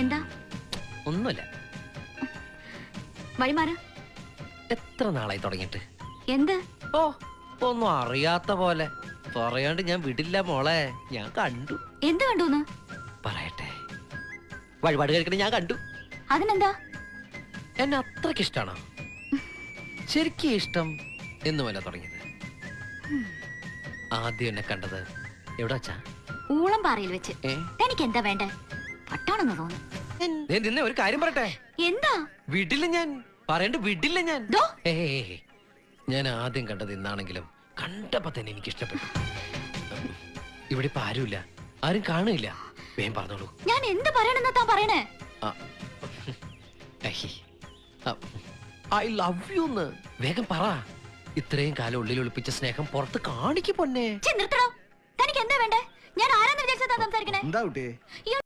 എന്താ? ഒന്നുമില്ല. വഴിമാറ്. എത്ര നാളായി തുടങ്ങിയിട്ട്? എന്ത്? ഓ, ഒന്നും അറിയാത്ത പോലെ പറയാണ്ട് ഞാൻ വിടില്ല മോളെ. ഞാൻ കണ്ടു. എന്ത് കണ്ടൂന്ന്? പറയട്ടെ. വഴിപാട് കഴിക്കണ ഞാൻ കണ്ടു. അതിനെന്താ? എന്നെ അത്രക്ക് ഇഷ്ടാണോ? ശരിക്കും ഇഷ്ടം എന്നുമല്ല തുടങ്ങിയത്. ആദ്യം എന്നെ കണ്ടത് എവിടെ വച്ചാ? ഊളംപാറയിൽ വെച്ച്. എനിക്ക് എന്താ വേണ്ടേ? പട്ടാണെന്ന് തോന്നുന്നു. നിന്നെ ഒരു കാര്യം പറയട്ടെ. എന്താ? വിടില്ല ഞാൻ. പറയണ്ട് വിടില്ല ഞാൻ. ദോ. ഞാൻ ആദ്യം കണ്ടത് ഇന്നാണെങ്കിലും കണ്ടപ്പോ തന്നെ എനിക്ക് ഇഷ്ടപ്പെട്ടു. ഇവിടെ ഇപ്പൊ ആരുമില്ല, ആരും കാണില്ല. വേഗം പറഞ്ഞോളൂ. ഞാൻ എന്ത് പറയണെന്നാ താൻ പറയണേ? ഐ ലവ് യു എന്ന് വേഗം പറ. ഇത്രയും കാലം ഉള്ളിൽ ഒളിപ്പിച്ച സ്നേഹം പുറത്ത് കാണിക്ക് പൊന്നെ. നിർത്തണോ? തനിക്ക് എന്താ വേണ്ടേ? ഞാൻ ആരാന്ന് വിചാരിച്ചാ സംസാരിക്കണേ? എന്താ കുട്ടിയെ?